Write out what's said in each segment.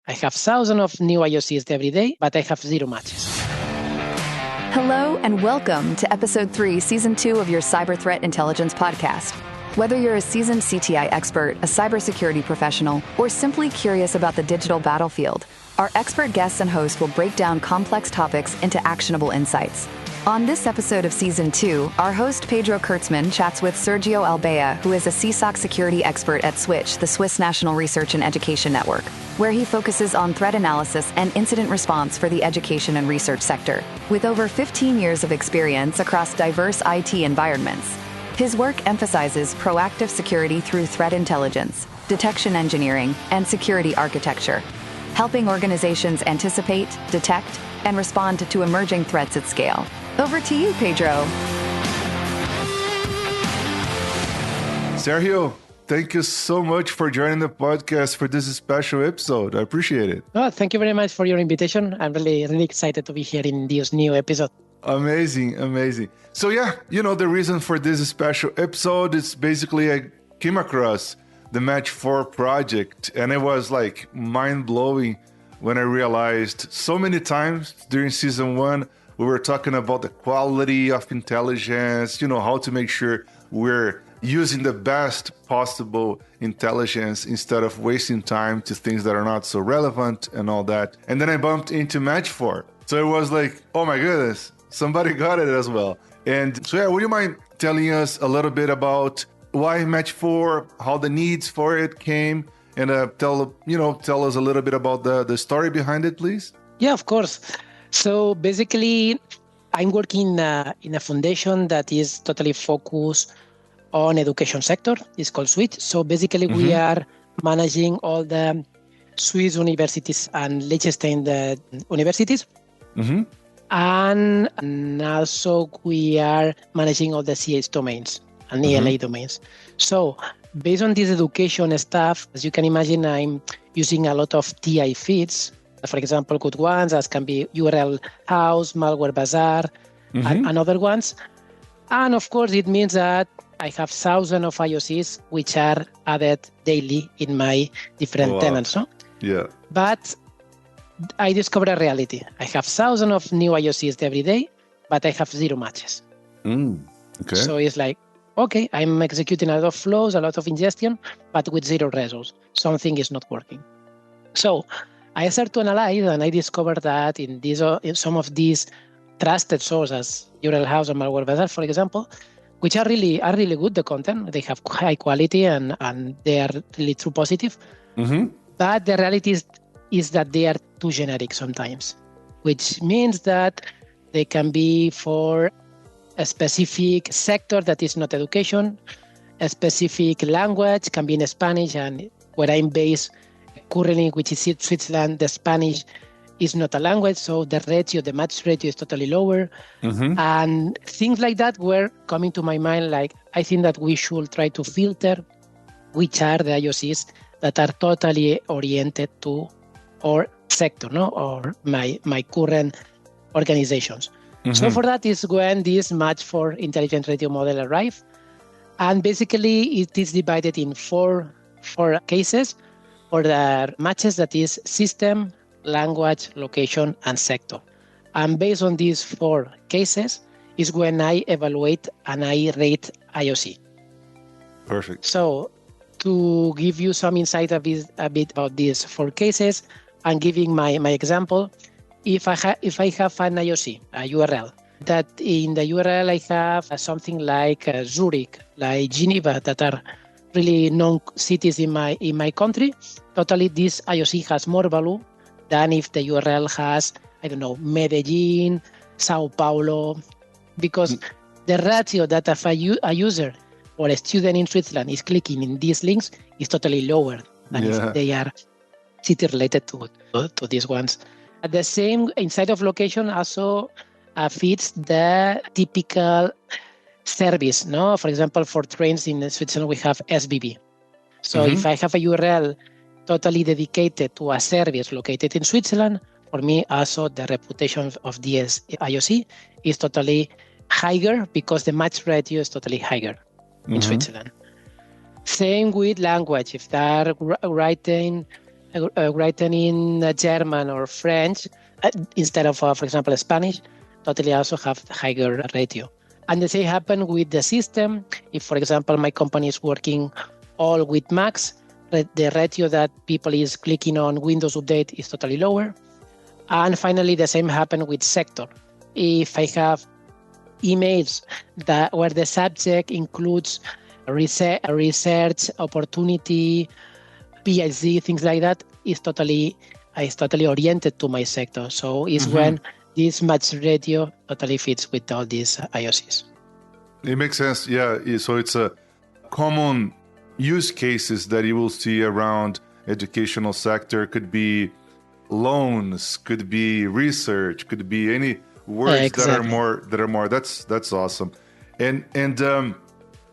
I have thousands of new IOCs every day, but I have 0 matches. Hello and welcome to Episode 3, Season 2 of your Cyber Threat Intelligence podcast. Whether you're a seasoned CTI expert, a cybersecurity professional, or simply curious about the digital battlefield, our expert guests and hosts will break down complex topics into actionable insights. On this episode of Season 2, our host Pedro Kertzman chats with Sergio Albea, who is a CSOC security expert at SWITCH, the Swiss National Research and Education Network, where he focuses on threat analysis and incident response for the education and research sector. With over 15 years of experience across diverse IT environments, his work emphasizes proactive security through threat intelligence, detection engineering, and security architecture, helping organizations anticipate, detect, and respond to emerging threats at scale. Over to you, Pedro. Sergio, thank you so much for joining the podcast for this special episode. I appreciate it. Oh, thank you very much for your invitation. I'm really excited to be here in this new episode. Amazing. So the reason for this special episode is basically I came across the Match 4 project and it was like mind-blowing when I realized so many times during season 1, we were talking about the quality of intelligence, how to make sure we're using the best possible intelligence instead of wasting time to things that are not so relevant and all that. And then I bumped into Match 4. So it was like, oh my goodness, somebody got it as well. And so would you mind telling us a little bit about why Match 4, how the needs for it came, and tell us a little bit about the story behind it, please? Yeah, of course. So basically, I'm working in a foundation that is totally focused on education sector. It's called SWITCH. So basically, we are managing all the Swiss universities and Liechtenstein universities. And also we are managing all the CS domains and ELA domains. So based on this education stuff, as you can imagine, I'm using a lot of TI feeds. For example, good ones as can be URL House, Malware Bazaar, and other ones. And of course, it means that I have thousands of IOCs which are added daily in my different tenants. No? Yeah. But I discovered a reality. I have thousands of new IOCs every day, but I have 0 matches. Okay. So it's like, okay, I'm executing a lot of flows, a lot of ingestion, but with 0 results. Something is not working. So I started to analyze, and I discovered that in some of these trusted sources, URL House and Malware Bazaar, for example, which are really good, the content, they have high quality and they are really true positive. But the reality is that they are too generic sometimes, which means that they can be for a specific sector that is not education, a specific language can be in Spanish, and where I'm based currently, which is Switzerland, the Spanish is not a language, so the match ratio is totally lower. And things like that were coming to my mind, like I think that we should try to filter which are the IOCs that are totally oriented to our sector, or my current organizations. So for that is when this Match 4 intelligent radio model arrived. And basically it is divided in four cases, or the matches that is system, language, location, and sector. And based on these 4 cases is when I evaluate and I rate IOC. Perfect. So to give you some insight a bit about these 4 cases, and giving my example, if I have an IOC, a URL, that in the URL I have something like Zurich, like Geneva, that are really known cities in my country, totally this IOC has more value than if the URL has, Medellin, Sao Paulo, because the ratio that if a user or a student in Switzerland is clicking in these links is totally lower than if they are city related to these ones. At the same, inside of location also fits the typical service. No, for example, for trains in Switzerland, we have SBB. So if I have a URL totally dedicated to a service located in Switzerland, for me also the reputation of this IOC is totally higher because the match ratio is totally higher in Switzerland. Same with language. If they're writing written in German or French instead of, for example, Spanish, totally also have higher ratio. And the same happen with the system. If, for example, my company is working all with Macs, the ratio that people is clicking on Windows Update is totally lower. And finally, the same happen with sector. If I have emails where the subject includes research opportunity, PhD, things like that, is totally oriented to my sector. So it's when this match ratio totally fits with all these IOCs. It makes sense. Yeah. So it's a common use cases that you will see around educational sector. Could be loans, could be research, could be any words that are more. That's awesome. And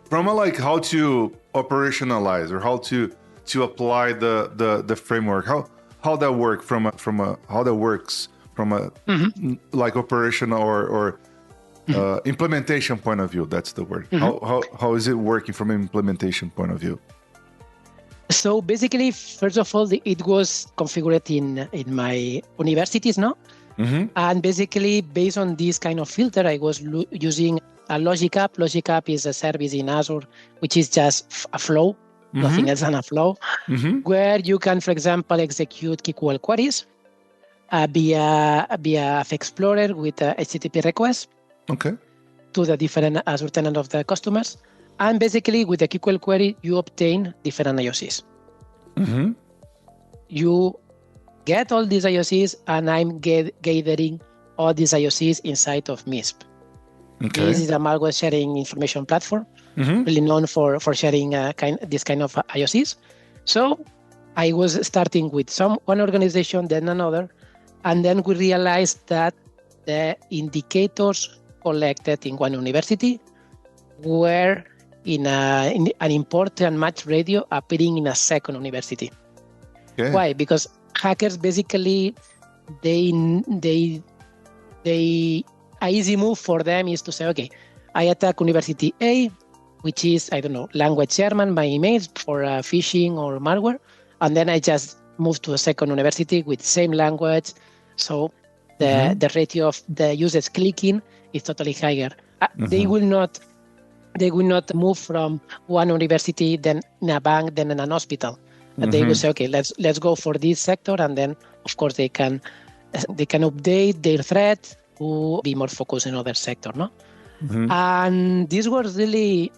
from how to operationalize or how to apply the framework, how that work how that works from a like operational or implementation point of view. That's the word. How is it working from an implementation point of view? So basically, first of all, it was configured in my universities, no? And basically, based on this kind of filter, I was using a Logic App. Logic App is a service in Azure, which is just a flow, nothing else than a flow, where you can, for example, execute SQL queries via Explorer with HTTP requests to the different Azure tenant of the customers. And basically, with the SQL query, you obtain different IOCs. You get all these IOCs, and I'm gathering all these IOCs inside of MISP. This is a malware sharing information platform, really known for sharing this kind of IOCs. So I was starting with one organization, then another, and then we realized that the indicators collected in one university were in an important match radio appearing in a second university. Why? Because hackers basically an easy move for them is to say, okay, I attack University A, which is, I don't know, language German by emails for phishing or malware, and then I just move to a second university with same language. So the ratio of the users clicking is totally higher. They will not move from one university, then in a bank, then in an hospital. And they will say, okay, let's go for this sector, and then of course they can update their threat to be more focused in other sector, no? And this was really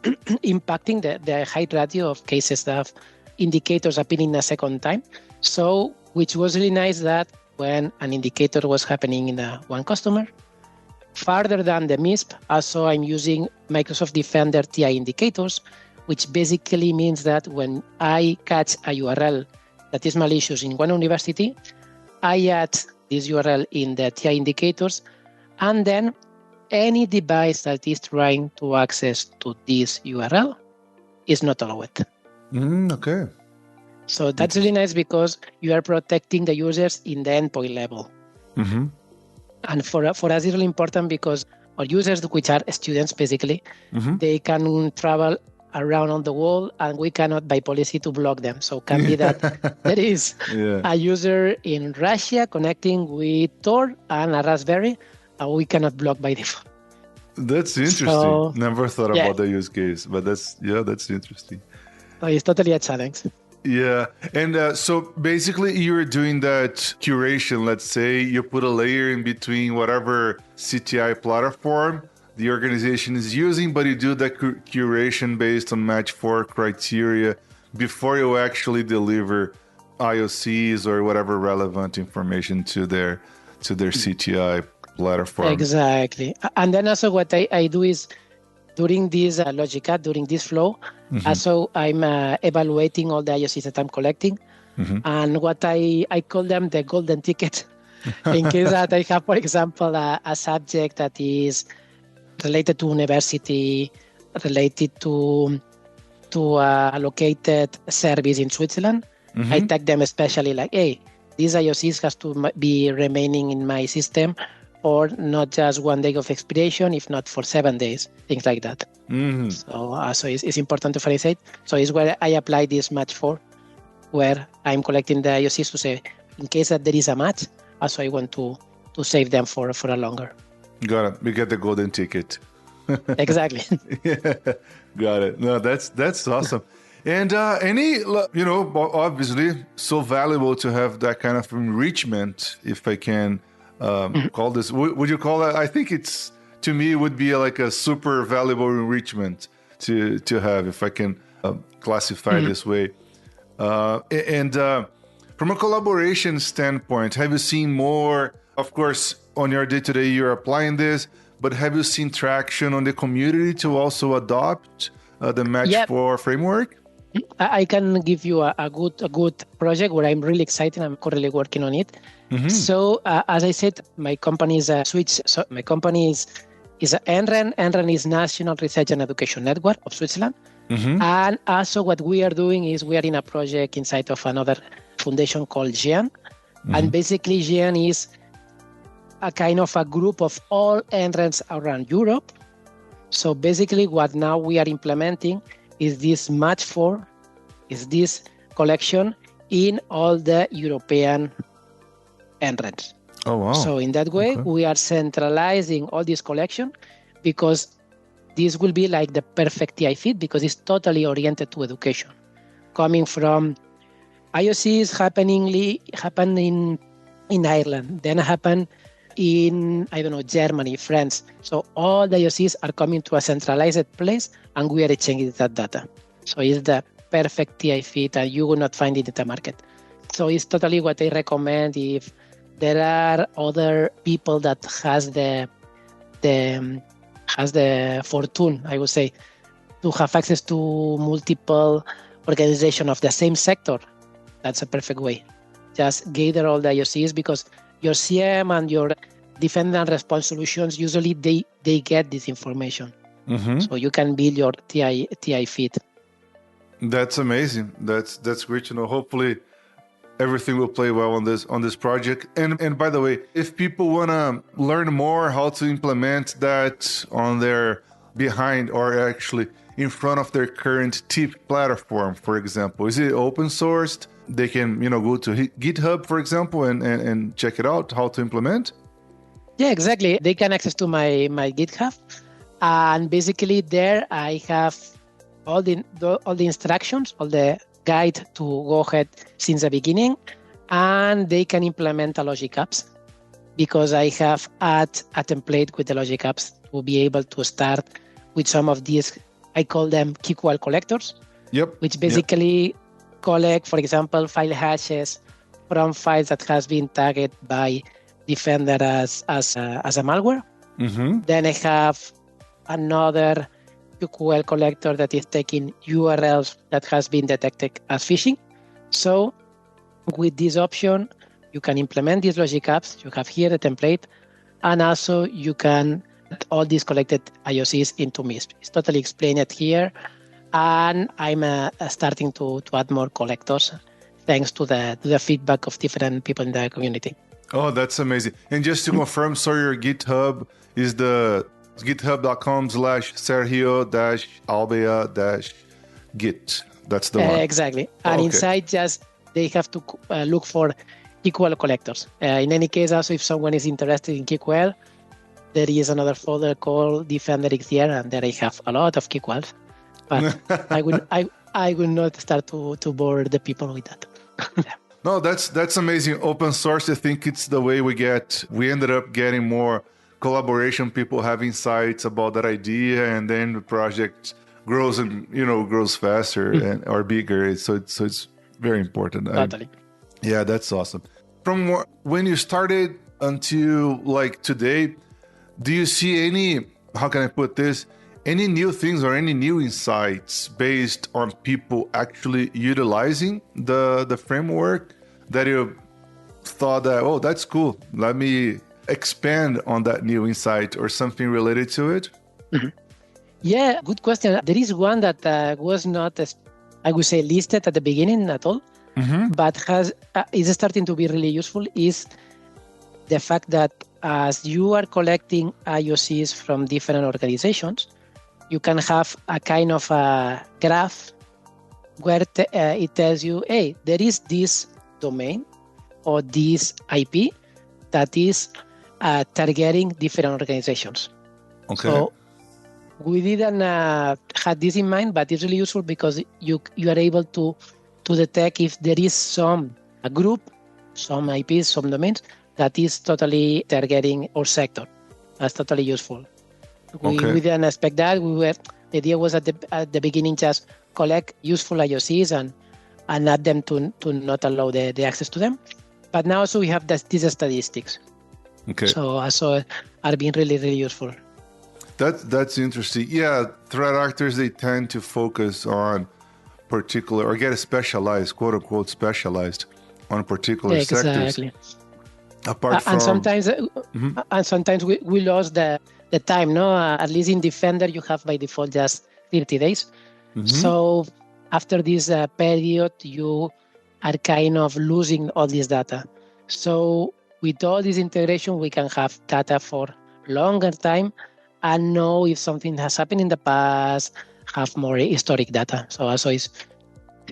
impacting the high ratio of cases that have indicators appearing a second time. So, which was really nice that when an indicator was happening in one customer, further than the MISP, also I'm using Microsoft Defender TI indicators, which basically means that when I catch a URL that is malicious in one university, I add this URL in the TI indicators, and then any device that is trying to access to this URL is not allowed. So that's really nice because you are protecting the users in the endpoint level. And for us, it's really important because our users, which are students basically, they can travel around on the world, and we cannot by policy to block them. So it can be that there is a user in Russia connecting with Tor and a Raspberry, and we cannot block by default. That's interesting. So, never thought about the use case, but that's interesting. So it's totally a challenge. Yeah. And so basically you're doing that curation. Let's say you put a layer in between whatever CTI platform the organization is using, but you do the curation based on match 4 criteria before you actually deliver IOCs or whatever relevant information to their CTI platform. Exactly. And then also what I do is during this Logic App, during this flow, also I'm evaluating all the IOCs that I'm collecting. And what I call them the golden ticket in case that I have, for example, a subject that is related to university, related to a located service in Switzerland. I tag them especially like, hey, these IOCs has to be remaining in my system or not just 1 day of expiration, if not for 7 days, things like that. So it's important to differentiate. So it's where I apply this match 4. where I'm collecting the IOCs to say, in case that there is a match, also I want to save them for a longer. Got it. We get the golden ticket. Exactly. Yeah, got it. No, that's awesome. And obviously, so valuable to have that kind of enrichment, if I can call this. Would you call that? I think to me, it would be like a super valuable enrichment to have, if I can classify it this way. And from a collaboration standpoint, have you seen more? Of course, on your day-to-day, you're applying this, but have you seen traction on the community to also adopt the Match4 framework? I can give you a good project where I'm really excited. I'm currently working on it. Mm-hmm. So as I said, my company is a SWITCH. So my company is an NREN. NREN is National Research and Education Network of Switzerland. Mm-hmm. And also what we are doing is we are in a project inside of another foundation called GEAN. Mm-hmm. And basically GEAN is a kind of a group of all NRENs around Europe. So basically what now we are implementing is this Match4, is this collection in all the European NRENs. Oh, wow. So in that way, we are centralizing all this collection because this will be like the perfect TI fit because it's totally oriented to education. Coming from IOCs happening in Ireland, then happen in, Germany, France. So all the IOCs are coming to a centralized place and we are exchanging that data. So it's the perfect TI fit and you will not find it in the market. So it's totally what I recommend if there are other people that has the fortune, I would say, to have access to multiple organizations of the same sector. That's a perfect way. Just gather all the IOCs because your CM and your defend and response solutions, usually they get this information. Mm-hmm. So you can build your TI feed. That's amazing. That's great to know. Hopefully everything will play well on this project. And by the way, if people want to learn more how to implement that on their behind or actually in front of their current TIP platform, for example, is it open sourced? They can, go to GitHub, for example, and check it out, how to implement? Yeah, exactly. They can access to my GitHub. And basically there I have all the instructions, all the guide to go ahead since the beginning. And they can implement a logic apps because I have a template with the logic apps to be able to start with some of these, I call them KQL collectors. Yep. Which basically collect, for example, file hashes from files that has been tagged by Defender as a malware. Mm-hmm. Then I have another QQL collector that is taking URLs that has been detected as phishing. So with this option, you can implement these logic apps. You have here the template, and also you can add all these collected IOCs into MISP. It's totally explained it here. And I'm starting to add more collectors thanks to the feedback of different people in the community. Oh, that's amazing. And just to confirm, so your GitHub is the github.com/Sergio-Albea-Git. That's the one. Exactly. And inside just they have to look for KQL collectors. In any case, also if someone is interested in KQL, there is another folder called Defender XDR, and there I have a lot of KQLs. But I will not start to bore the people with that. No, that's amazing. Open source, I think it's the way we ended up getting more collaboration, people have insights about that idea, and then the project grows and grows faster and or bigger. So it's very important. Totally. Yeah, that's awesome. From when you started until like today, do you see any, how can I put this, any new things or any new insights based on people actually utilizing the framework that you thought that, oh, that's cool, let me expand on that new insight or something related to it? Mm-hmm. Yeah, good question. There is one that was not, I would say, listed at the beginning at all, but is starting to be really useful, is the fact that as you are collecting IOCs from different organizations, you can have a kind of a graph where it tells you, hey, there is this domain or this IP that is targeting different organizations. Okay. So we didn't have this in mind, but it's really useful because you are able to detect if there is a group, some IPs, some domains that is totally targeting our sector. That's totally useful. We didn't expect that. The idea was at the beginning just collect useful IOCs and add them to not allow the access to them. But now also we have these statistics. Okay. So also are being really, really useful. That's interesting. Yeah, threat actors, they tend to focus on particular or get specialized, quote unquote, specialized on particular sectors. Apart from, and sometimes we lost the time. No, at least in Defender you have by default just 30 days. So after this period, you are kind of losing all this data. So with all this integration, we can have data for longer time and know if something has happened in the past, have more historic data. So also it's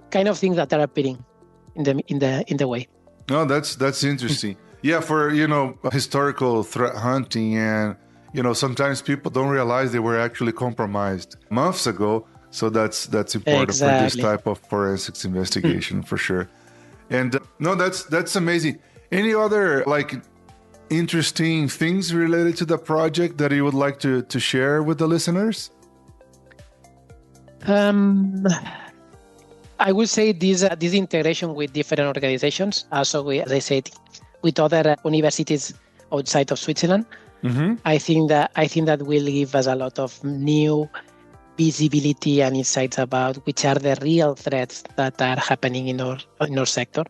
kind of things that are appearing in the way. No, that's interesting. Yeah, for historical threat hunting, and sometimes people don't realize they were actually compromised months ago. So that's important for this type of forensics investigation for sure. And no, that's amazing. Any other interesting things related to the project that you would like to share with the listeners? I would say this integration with different organizations. Also, as I said, with other universities outside of Switzerland. I think that will give us a lot of new visibility and insights about which are the real threats that are happening in our sector.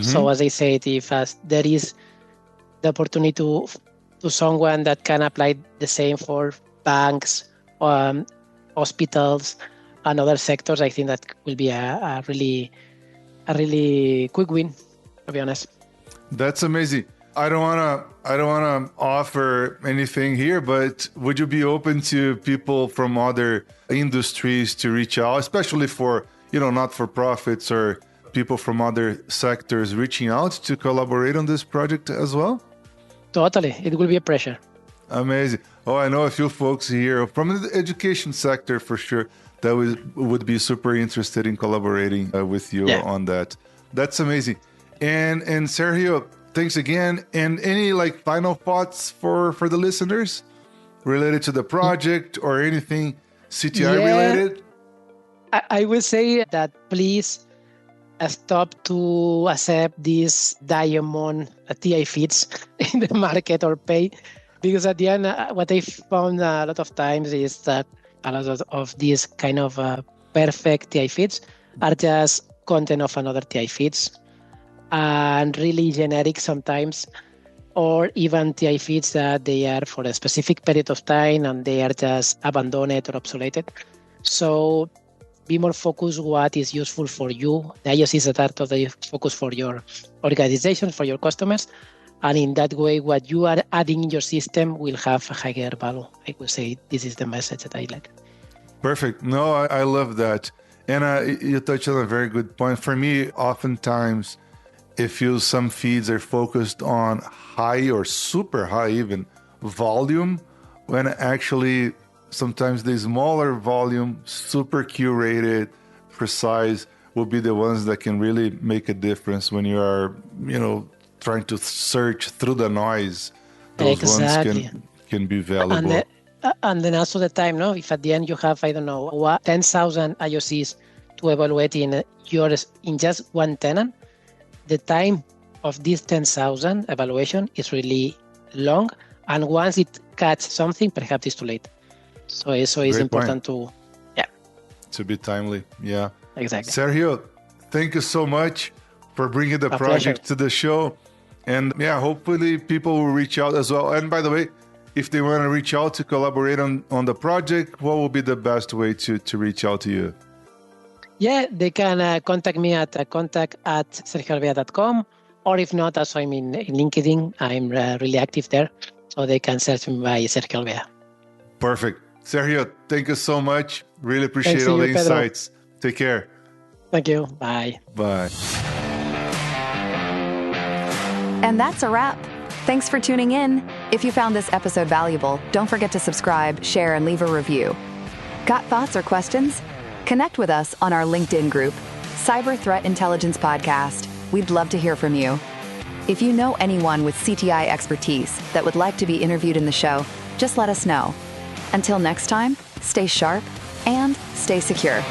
So as I said, if there is the opportunity to someone that can apply the same for banks, hospitals, and other sectors, I think that will be a really quick win, to be honest. That's amazing. I don't wanna offer anything here, but would you be open to people from other industries to reach out, especially for not for profits or people from other sectors reaching out to collaborate on this project as well? Totally, it will be a pleasure. Amazing. Oh, I know a few folks here from the education sector for sure that would be super interested in collaborating with you on that. That's amazing. And Sergio, thanks again. And any final thoughts for the listeners related to the project or anything CTI related? I will say that please stop to accept these diamond TI feeds in the market or pay, because at the end, what I found a lot of times is that a lot of these kind of perfect TI feeds are just content of another TI feeds and really generic sometimes, or even TI feeds that they are for a specific period of time and they are just abandoned or obsoleted. So be more focused what is useful for you. The IOCs that are totally focused for your organization, for your customers. And in that way, what you are adding in your system will have a higher value. I would say this is the message that I like. Perfect. No, I love that. And you touched on a very good point. For me, oftentimes, it feels some feeds are focused on high or super high even volume, when actually sometimes the smaller volume, super curated, precise, will be the ones that can really make a difference when you are, trying to search through the noise. Those ones can be valuable. And then also the time, if at the end you have, 10,000 IOCs to evaluate in just one tenant, the time of this 10,000 evaluation is really long. And once it catches something, perhaps it's too late. So it's important to be timely. Yeah, exactly. Sergio, thank you so much for bringing the project to the show. And hopefully people will reach out as well. And by the way, if they want to reach out to collaborate on the project, what will be the best way to reach out to you? Yeah, they can contact me at contact@sergioalbea.com, or if not, also I'm in LinkedIn. I'm really active there, so they can search me by Sergio Albea. Perfect. Sergio, thank you so much. Really appreciate all the insights. Take care. Thank you. Bye. Bye. And that's a wrap. Thanks for tuning in. If you found this episode valuable, don't forget to subscribe, share, and leave a review. Got thoughts or questions? Connect with us on our LinkedIn group, Cyber Threat Intelligence Podcast. We'd love to hear from you. If you know anyone with CTI expertise that would like to be interviewed in the show, just let us know. Until next time, stay sharp and stay secure.